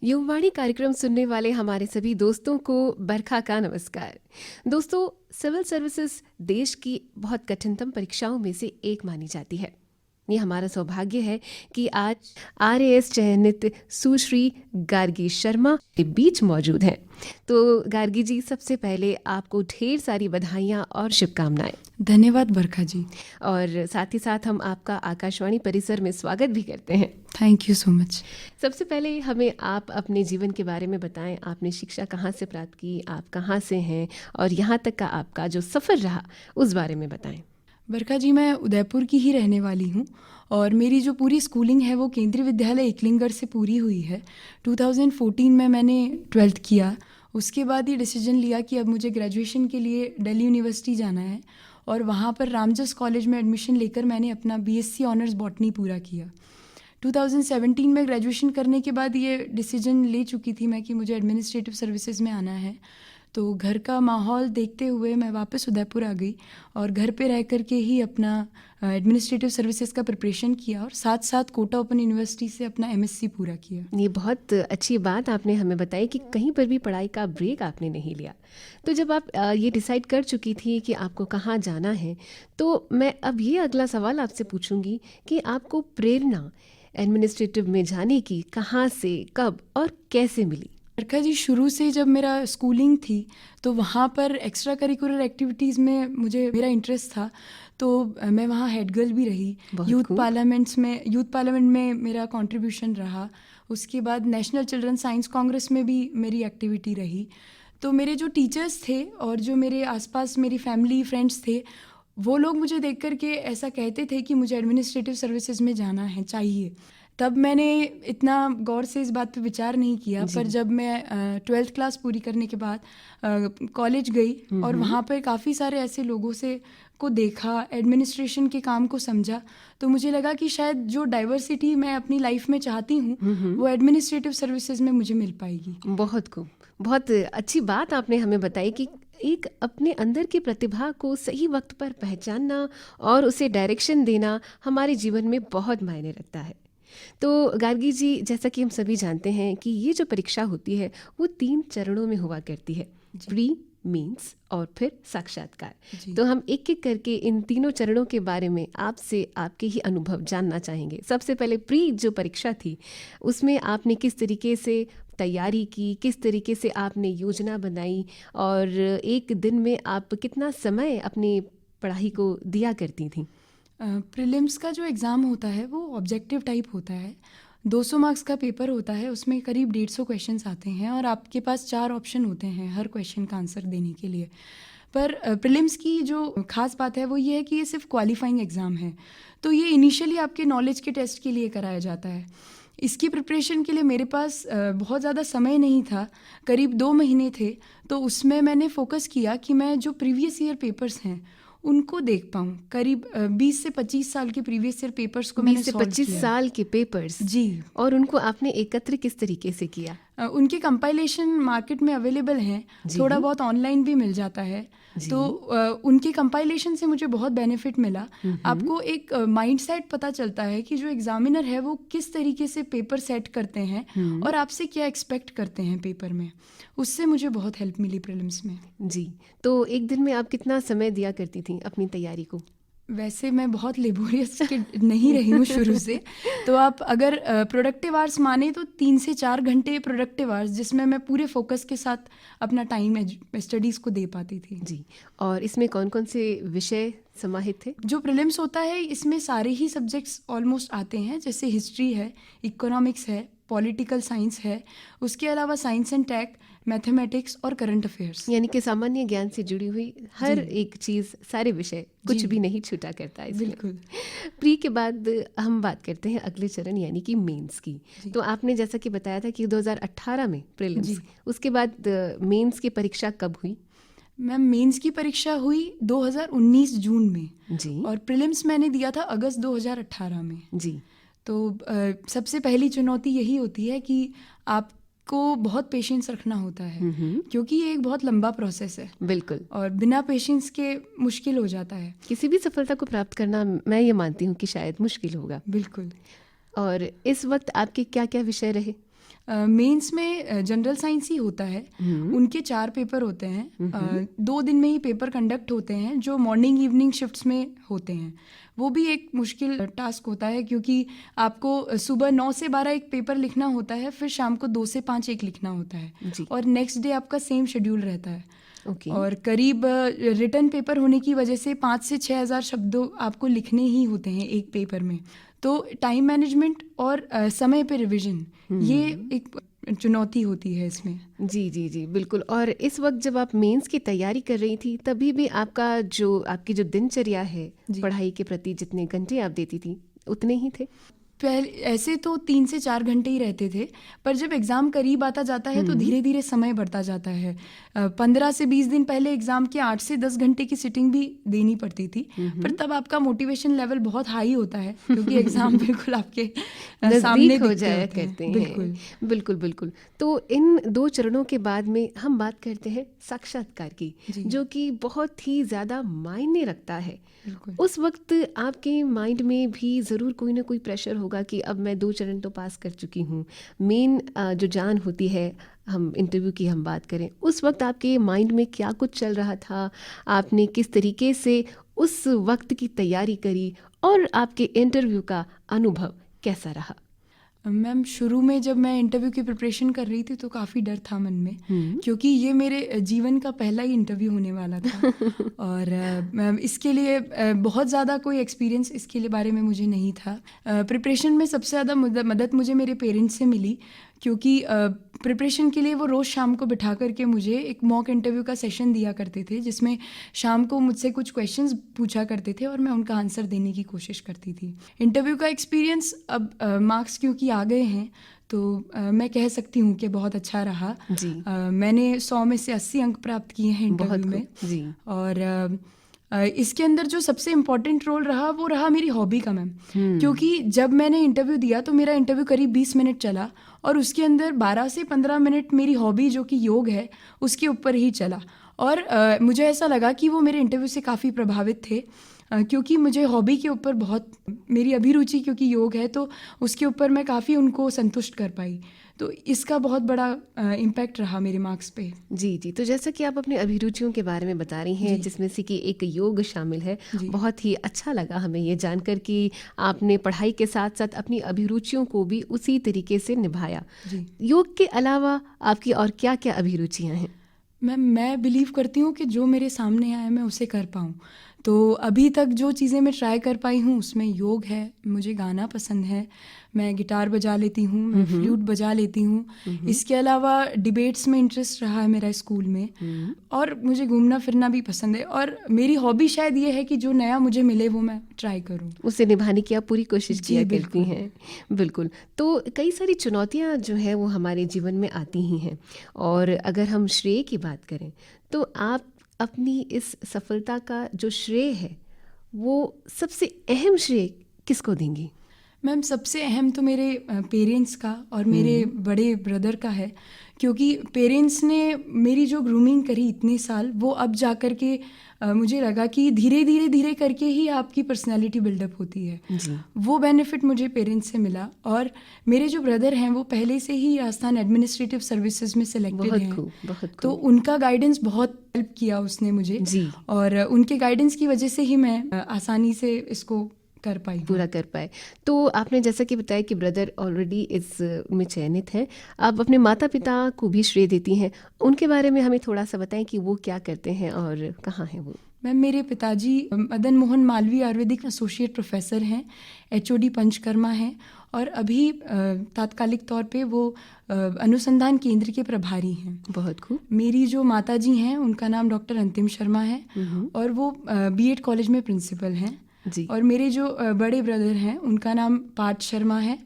युववाणी कार्यक्रम सुनने वाले हमारे सभी दोस्तों को बरखा का नमस्कार। दोस्तों, सिविल सर्विसेज देश की बहुत कठिनतम परीक्षाओं में से एक मानी जाती है। ये हमारा सौभाग्य है कि आज RAS चयनित सुश्री गार्गी शर्मा के बीच मौजूद हैं। तो गार्गी जी, सबसे पहले आपको ढेर सारी बधाइयाँ और शुभकामनाएं। धन्यवाद बरखा जी। और साथ ही साथ हम आपका आकाशवाणी परिसर में स्वागत भी करते हैं। Thank you so much. सबसे पहले हमें आप अपने जीवन के बारे में बताएं। आपने शिक्षा कहाँ से प्राप्त की, आप कहाँ से हैं और यहाँ तक का आपका जो सफ़र रहा उस बारे में बताएं। बरखा जी, मैं उदयपुर की ही रहने वाली हूँ और मेरी जो पूरी स्कूलिंग है वो केंद्रीय विद्यालय एकलिंगगढ़ से पूरी हुई है। 2014 में मैंने 12th किया। उसके बाद ही डिसीजन लिया कि अब मुझे ग्रेजुएशन के लिए दिल्ली यूनिवर्सिटी जाना है और वहाँ पर रामजस कॉलेज में एडमिशन लेकर मैंने अपना BSc ऑनर्स बॉटनी पूरा किया। 2017 में ग्रेजुएशन करने के बाद ये डिसीजन ले चुकी थी मैं कि मुझे एडमिनिस्ट्रेटिव सर्विसेज में आना है। तो घर का माहौल देखते हुए मैं वापस उदयपुर आ गई और घर पे रह कर के ही अपना एडमिनिस्ट्रेटिव सर्विसेज का प्रिपरेशन किया और साथ साथ कोटा ओपन यूनिवर्सिटी से अपना MSc पूरा किया। ये बहुत अच्छी बात आपने हमें बताई कि कहीं पर भी पढ़ाई का ब्रेक आपने नहीं लिया। तो जब आप ये डिसाइड कर चुकी थी कि आपको कहाँ जाना है, तो मैं अब ये अगला सवाल आपसे पूछूंगी कि आपको प्रेरणा एडमिनिस्ट्रेटिव में जाने की कहाँ से, कब और कैसे मिली? बरखा जी, शुरू से जब मेरा स्कूलिंग थी तो वहाँ पर एक्स्ट्रा करिकुलर एक्टिविटीज़ में मेरा इंटरेस्ट था। तो मैं वहाँ हेड गर्ल भी रही। यूथ पार्लियामेंट में मेरा कंट्रीब्यूशन रहा। उसके बाद नेशनल चिल्ड्रन साइंस कांग्रेस में भी मेरी एक्टिविटी रही। तो मेरे जो टीचर्स थे और जो मेरे आसपास मेरी फैमिली फ्रेंड्स थे, वो लोग मुझे देख कर के ऐसा कहते थे कि मुझे एडमिनिस्ट्रेटिव सर्विसेज में जाना है, चाहिए। तब मैंने इतना गौर से इस बात पे विचार नहीं किया, पर जब मैं 12th क्लास पूरी करने के बाद कॉलेज गई और वहाँ पर काफ़ी सारे ऐसे लोगों को देखा, एडमिनिस्ट्रेशन के काम को समझा, तो मुझे लगा कि शायद जो डाइवर्सिटी मैं अपनी लाइफ में चाहती हूँ वो एडमिनिस्ट्रेटिव सर्विसेज में मुझे मिल पाएगी। बहुत खूब, बहुत अच्छी बात आपने हमें बताई कि एक अपने अंदर की प्रतिभा को सही वक्त पर पहचानना और उसे डायरेक्शन देना हमारे जीवन में बहुत मायने रखता है। तो गार्गी जी, जैसा कि हम सभी जानते हैं कि ये जो परीक्षा होती है वो 3 चरणों में हुआ करती है, प्री, मेंस और फिर साक्षात्कार। तो हम एक एक करके इन तीनों चरणों के बारे में आपसे आपके ही अनुभव जानना चाहेंगे। सबसे पहले प्री जो परीक्षा थी, उसमें आपने किस तरीके से तैयारी की, किस तरीके से आपने योजना बनाई और एक दिन में आप कितना समय अपनी पढ़ाई को दिया करती थी? प्रीलिम्स का जो एग्ज़ाम होता है वो ऑब्जेक्टिव टाइप होता है। 200 मार्क्स का पेपर होता है, उसमें करीब 150 क्वेश्चंस आते हैं और आपके पास 4 ऑप्शन होते हैं हर क्वेश्चन का आंसर देने के लिए। पर प्रीलिम्स की जो खास बात है वो ये है कि ये सिर्फ क्वालिफाइंग एग्ज़ाम है। तो ये इनिशियली आपके नॉलेज के टेस्ट के लिए कराया जाता है। इसकी प्रिपरेशन के लिए मेरे पास बहुत ज़्यादा समय नहीं था, करीब 2 महीने थे। तो उसमें मैंने फोकस किया कि मैं जो प्रीवियस ईयर पेपर्स हैं उनको देख पाऊँ। करीब 20 से 25 साल के प्रीवियस ईयर पेपर्स को मैंने 20 से 25 साल के पेपर्स जी। और उनको आपने एकत्र किस तरीके से किया? उनके कंपाइलेशन मार्केट में अवेलेबल हैं, थोड़ा बहुत ऑनलाइन भी मिल जाता है। तो उनके कंपाइलेशन से मुझे बहुत बेनिफिट मिला। आपको एक माइंडसेट पता चलता है कि जो एग्जामिनर है वो किस तरीके से पेपर सेट करते हैं और आपसे क्या एक्सपेक्ट करते हैं पेपर में। उससे मुझे बहुत हेल्प मिली प्रीलिम्स में। जी, तो एक दिन में आप कितना समय दिया करती थी अपनी तैयारी को? वैसे मैं बहुत लेबोरियस नहीं रही हूँ शुरू से। तो आप अगर प्रोडक्टिव आवर्स माने तो 3 से 4 घंटे प्रोडक्टिव आवर्स, जिसमें मैं पूरे फोकस के साथ अपना टाइम स्टडीज़ को दे पाती थी। जी, और इसमें कौन कौन से विषय समाहित थे? जो प्रीलिम्स होता है इसमें सारे ही सब्जेक्ट्स ऑलमोस्ट आते हैं, जैसे हिस्ट्री है, इकोनॉमिक्स है, पॉलिटिकल साइंस है, उसके अलावा साइंस एंड टेक, मैथमेटिक्स और करंट अफेयर्स। यानी कि सामान्य ज्ञान से जुड़ी हुई हर एक चीज़, सारे विषय, कुछ भी नहीं छूटा करता है। बिल्कुल। प्री के बाद हम बात करते हैं अगले चरण यानी कि मेंस की। तो आपने जैसा कि बताया था कि 2018 में प्रीलिम्स, उसके बाद मेंस की परीक्षा कब हुई? मैम, मेंस की परीक्षा हुई 2019 जून में जी, और प्रीलिम्स मैंने दिया था अगस्त 2018 में। जी। तो सबसे पहली चुनौती यही होती है कि आपको बहुत पेशेंस रखना होता है, क्योंकि ये एक बहुत लंबा प्रोसेस है। बिल्कुल। और बिना पेशेंस के मुश्किल हो जाता है। किसी भी सफलता को प्राप्त करना, मैं ये मानती हूँ कि शायद मुश्किल होगा। बिल्कुल। और इस वक्त आपके क्या क्या विषय रहे? मेंस में जनरल साइंस ही होता है। उनके 4 पेपर होते हैं, 2 दिन में ही पेपर कंडक्ट होते हैं जो मॉर्निंग इवनिंग शिफ्ट्स में होते हैं। वो भी एक मुश्किल टास्क होता है क्योंकि आपको सुबह 9 से 12 एक पेपर लिखना होता है, फिर शाम को 2 से 5 एक लिखना होता है और नेक्स्ट डे आपका सेम शेड्यूल रहता है। और करीब रिटन पेपर होने की वजह से 5 से 6 हज़ार शब्द आपको लिखने ही होते हैं एक पेपर में। तो टाइम मैनेजमेंट और समय पे रिवीजन ये एक चुनौती होती है इसमें। जी जी जी बिल्कुल। और इस वक्त जब आप मेंस की तैयारी कर रही थी तभी भी आपकी जो दिनचर्या है पढ़ाई के प्रति जितने घंटे आप देती थी उतने ही थे? पहले ऐसे तो 3 से 4 घंटे ही रहते थे, पर जब एग्ज़ाम करीब आता जाता है तो धीरे धीरे समय बढ़ता जाता है। 15 से 20 दिन पहले एग्ज़ाम के 8 से 10 घंटे की सिटिंग भी देनी पड़ती थी, पर तब आपका मोटिवेशन लेवल बहुत हाई होता है क्योंकि एग्ज़ाम बिल्कुल आपके सामने हो जाया करते हैं। बिल्कुल बिल्कुल। तो इन 2 चरणों के बाद में हम बात करते हैं साक्षात्कार की, जो कि बहुत ही ज़्यादा मायने रखता है। उस वक्त आपके माइंड में भी ज़रूर कोई ना कोई प्रेशर होगा कि अब मैं 2 चरण तो पास कर चुकी हूँ। मेन जो जान होती है, हम इंटरव्यू की हम बात करें, उस वक्त आपके माइंड में क्या कुछ चल रहा था, आपने किस तरीके से उस वक्त की तैयारी करी और आपके इंटरव्यू का अनुभव कैसा रहा? मैम, शुरू में जब मैं इंटरव्यू की प्रिपरेशन कर रही थी तो काफ़ी डर था मन में, क्योंकि ये मेरे जीवन का पहला ही इंटरव्यू होने वाला था और इसके लिए बहुत ज़्यादा कोई एक्सपीरियंस इसके लिए बारे में मुझे नहीं था। प्रिपरेशन में सबसे ज़्यादा मदद मुझे मेरे पेरेंट्स से मिली, क्योंकि प्रिपरेशन के लिए वो रोज़ शाम को बिठा करके मुझे एक मॉक इंटरव्यू का सेशन दिया करते थे, जिसमें शाम को मुझसे कुछ क्वेश्चंस पूछा करते थे और मैं उनका आंसर देने की कोशिश करती थी। इंटरव्यू का एक्सपीरियंस अब मार्क्स क्योंकि आ गए हैं तो मैं कह सकती हूँ कि बहुत अच्छा रहा। मैंने 100 में से 80 अंक प्राप्त किए हैं इंटरव्यू में जी। और इसके अंदर जो सबसे इम्पोर्टेंट रोल रहा वो रहा मेरी हॉबी का, मैम। क्योंकि जब मैंने इंटरव्यू दिया तो मेरा इंटरव्यू करीब 20 मिनट चला और उसके अंदर 12 से 15 मिनट मेरी हॉबी जो कि योग है उसके ऊपर ही चला। और मुझे ऐसा लगा कि वो मेरे इंटरव्यू से काफ़ी प्रभावित थे, क्योंकि मुझे हॉबी के ऊपर बहुत मेरी अभिरुचि क्योंकि योग है तो उसके ऊपर मैं काफ़ी उनको संतुष्ट कर पाई। तो इसका बहुत बड़ा इम्पैक्ट रहा मेरे मार्क्स पे। जी जी। तो जैसा कि आप अपनी अभिरुचियों के बारे में बता रही हैं, जिसमें से कि एक योग शामिल है, बहुत ही अच्छा लगा हमें ये जानकर कि आपने पढ़ाई के साथ साथ अपनी अभिरुचियों को भी उसी तरीके से निभाया। योग के अलावा आपकी और क्या क्या अभिरुचियाँ हैं? मैं बिलीव करती हूँ कि जो मेरे सामने आए मैं उसे कर पाऊँ। तो अभी तक जो चीज़ें मैं ट्राई कर पाई हूँ उसमें योग है, मुझे गाना पसंद है, मैं गिटार बजा लेती हूँ, मैं फ्लूट बजा लेती हूँ। इसके अलावा डिबेट्स में इंटरेस्ट रहा है मेरा स्कूल में, और मुझे घूमना फिरना भी पसंद है। और मेरी हॉबी शायद ये है कि जो नया मुझे मिले वो मैं ट्राई करूँ, उसे निभाने की आप पूरी कोशिश किया करती हैं। बिल्कुल। तो कई सारी चुनौतियाँ जो है वो हमारे जीवन में आती ही हैं, और अगर हम श्रेय की बात करें तो आप अपनी इस सफलता का जो श्रेय है वो सबसे अहम श्रेय किसको देंगी? मैम, सबसे अहम तो मेरे पेरेंट्स का और मेरे बड़े ब्रदर का है, क्योंकि पेरेंट्स ने मेरी जो ग्रूमिंग करी इतने साल, वो अब जा कर के मुझे लगा कि धीरे करके ही आपकी पर्सनालिटी बिल्डअप होती है जी। वो बेनिफिट मुझे पेरेंट्स से मिला। और मेरे जो ब्रदर हैं वो पहले से ही राजस्थान एडमिनिस्ट्रेटिव सर्विसेज में सिलेक्टेड हैं, तो उनका गाइडेंस बहुत हेल्प किया उसने मुझे जी। और उनके गाइडेंस की वजह से ही मैं आसानी से इसको पूरा कर पाए। तो आपने जैसा कि बताया कि ब्रदर ऑलरेडी इस में चयनित हैं, आप अपने माता पिता को भी श्रेय देती हैं, उनके बारे में हमें थोड़ा सा बताएं कि वो क्या करते हैं और कहाँ हैं वो? मैम, मेरे पिताजी मदन मोहन मालवीय आयुर्वेदिक एसोसिएट प्रोफेसर हैं, HOD पंचकर्मा हैं, और अभी तात्कालिक तौर पे वो अनुसंधान केंद्र के प्रभारी हैं। बहुत खूब। मेरी जो माता जी हैं उनका नाम डॉक्टर अंतिम शर्मा है और वो BEd कॉलेज में प्रिंसिपल हैं जी। और मेरे जो बड़े ब्रदर हैं उनका नाम पार्थ शर्मा है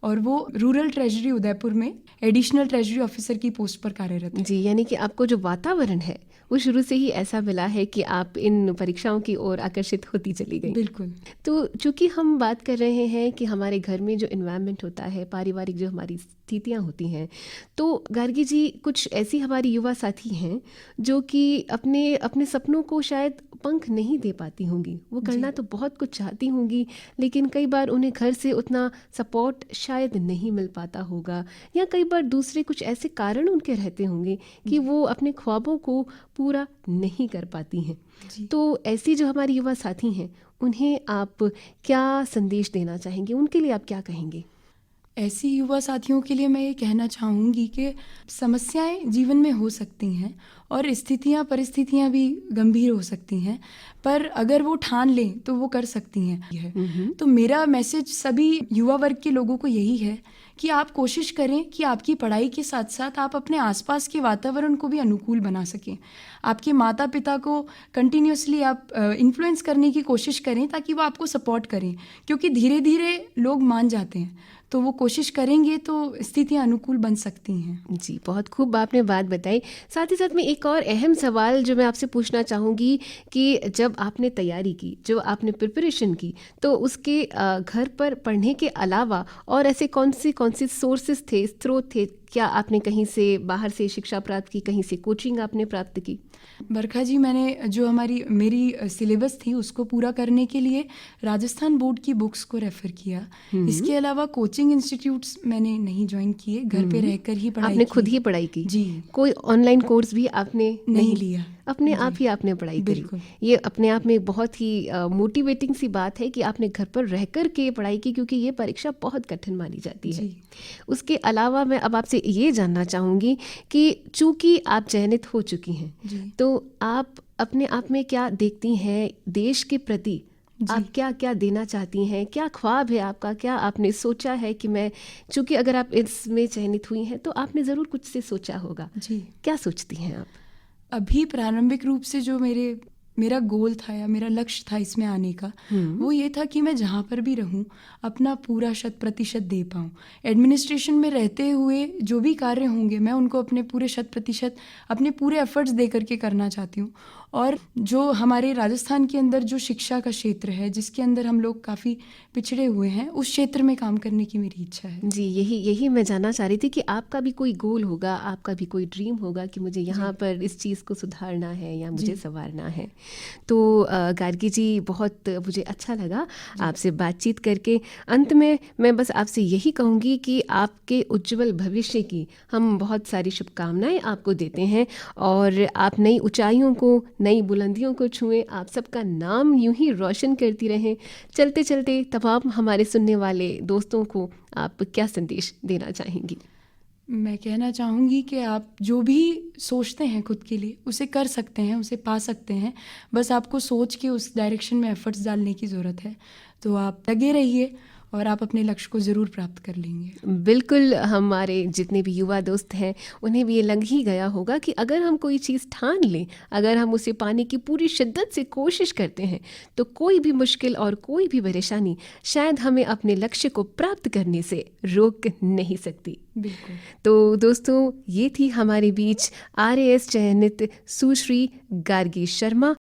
और वो रूरल ट्रेजरी उदयपुर में एडिशनल ट्रेजरी ऑफिसर की पोस्ट पर कार्यरत है जी। यानी कि आपको जो वातावरण है वो शुरू से ही ऐसा मिला है कि आप इन परीक्षाओं की ओर आकर्षित होती चली गई। बिल्कुल। तो चूंकि हम बात कर रहे हैं कि हमारे घर में जो एनवायरनमेंट होता है, पारिवारिक जो हमारी स्थितियाँ होती हैं। तो गार्गी जी, कुछ ऐसी हमारी युवा साथी हैं जो कि अपने अपने सपनों को शायद पंख नहीं दे पाती होंगी। वो करना तो बहुत कुछ चाहती होंगी, लेकिन कई बार उन्हें घर से उतना सपोर्ट शायद नहीं मिल पाता होगा, या कई बार दूसरे कुछ ऐसे कारण उनके रहते होंगे कि वो अपने ख्वाबों को पूरा नहीं कर पाती हैं। तो ऐसी जो हमारी युवा साथी हैं, उन्हें आप क्या संदेश देना चाहेंगे? उनके लिए आप क्या कहेंगे? ऐसी युवा साथियों के लिए मैं ये कहना चाहूँगी कि समस्याएं जीवन में हो सकती हैं और स्थितियां परिस्थितियां भी गंभीर हो सकती हैं, पर अगर वो ठान लें तो वो कर सकती हैं। तो मेरा मैसेज सभी युवा वर्ग के लोगों को यही है कि आप कोशिश करें कि आपकी पढ़ाई के साथ साथ आप अपने आसपास के वातावरण को भी अनुकूल बना सकें। आपके माता पिता को कंटिन्यूसली आप इन्फ्लुएंस करने की कोशिश करें ताकि वो आपको सपोर्ट करें, क्योंकि धीरे धीरे लोग मान जाते हैं। तो वो कोशिश करेंगे तो स्थितियां अनुकूल बन सकती हैं। जी, बहुत खूब आपने बात बताई। साथ ही साथ में एक और अहम सवाल जो मैं आपसे पूछना चाहूँगी कि जब आपने तैयारी की, जो आपने प्रिपरेशन की, तो उसके घर पर पढ़ने के अलावा और ऐसे कौन से सोर्सेज थे, स्रोत थे? क्या आपने कहीं से बाहर से शिक्षा प्राप्त की, कहीं से कोचिंग आपने प्राप्त की? बरखा जी, मैंने जो मेरी सिलेबस थी उसको पूरा करने के लिए राजस्थान बोर्ड की बुक्स को रेफ़र किया। इसके अलावा कोचिंग इंस्टीट्यूट्स मैंने नहीं ज्वाइन किए, घर पे रहकर ही पढ़ाई आपने की। खुद ही पढ़ाई की? जी। कोई ऑनलाइन कोर्स भी आपने नहीं लिया, अपने आप ही आपने पढ़ाई करी? बिल्कुल। ये अपने आप में एक बहुत ही मोटिवेटिंग सी बात है कि आपने घर पर रह कर के पढ़ाई की, क्योंकि ये परीक्षा बहुत कठिन मानी जाती है। उसके अलावा मैं अब आपसे ये जानना चाहूँगी कि चूँकि आप चयनित हो चुकी हैं, तो आप अपने आप में क्या देखती हैं देश के प्रति? आप क्या क्या देना चाहती हैं? क्या ख्वाब है आपका? क्या आपने सोचा है कि मैं, चूँकि अगर आप इसमें चयनित हुई हैं तो आपने ज़रूर कुछ से सोचा होगा। जी। क्या सोचती हैं आप? अभी प्रारंभिक रूप से जो मेरा गोल था या मेरा लक्ष्य था इसमें आने का, वो ये था कि मैं जहाँ पर भी रहूँ अपना पूरा 100% दे पाऊँ। एडमिनिस्ट्रेशन में रहते हुए जो भी कार्य होंगे मैं उनको अपने पूरे 100% अपने पूरे एफर्ट्स दे करके करना चाहती हूँ। और जो हमारे राजस्थान के अंदर जो शिक्षा का क्षेत्र है, जिसके अंदर हम लोग काफ़ी पिछड़े हुए हैं, उस क्षेत्र में काम करने की मेरी इच्छा है। जी, यही मैं जानना चाह रही थी कि आपका भी कोई गोल होगा, आपका भी कोई ड्रीम होगा कि मुझे यहाँ पर इस चीज़ को सुधारना है या मुझे संवारना है। तो गार्गी जी, बहुत मुझे अच्छा लगा आपसे बातचीत करके। अंत में मैं बस आपसे यही कहूँगी कि आपके उज्जवल भविष्य की हम बहुत सारी शुभकामनाएं आपको देते हैं, और आप नई ऊंचाइयों को, नई बुलंदियों को छुएं, आप सबका नाम यूं ही रोशन करती रहें। चलते चलते तमाम हमारे सुनने वाले दोस्तों को आप क्या संदेश देना चाहेंगी? मैं कहना चाहूँगी कि आप जो भी सोचते हैं खुद के लिए उसे कर सकते हैं, उसे पा सकते हैं। बस आपको सोच के उस डायरेक्शन में एफर्ट्स डालने की ज़रूरत है। तो आप लगे रहिए और आप अपने लक्ष्य को ज़रूर प्राप्त कर लेंगे। बिल्कुल, हमारे जितने भी युवा दोस्त हैं उन्हें भी ये लग ही गया होगा कि अगर हम कोई चीज़ ठान लें, अगर हम उसे पाने की पूरी शिद्दत से कोशिश करते हैं, तो कोई भी मुश्किल और कोई भी परेशानी शायद हमें अपने लक्ष्य को प्राप्त करने से रोक नहीं सकती। बिल्कुल। तो दोस्तों, ये थी हमारे बीच RAS चयनित सुश्री गार्गी शर्मा।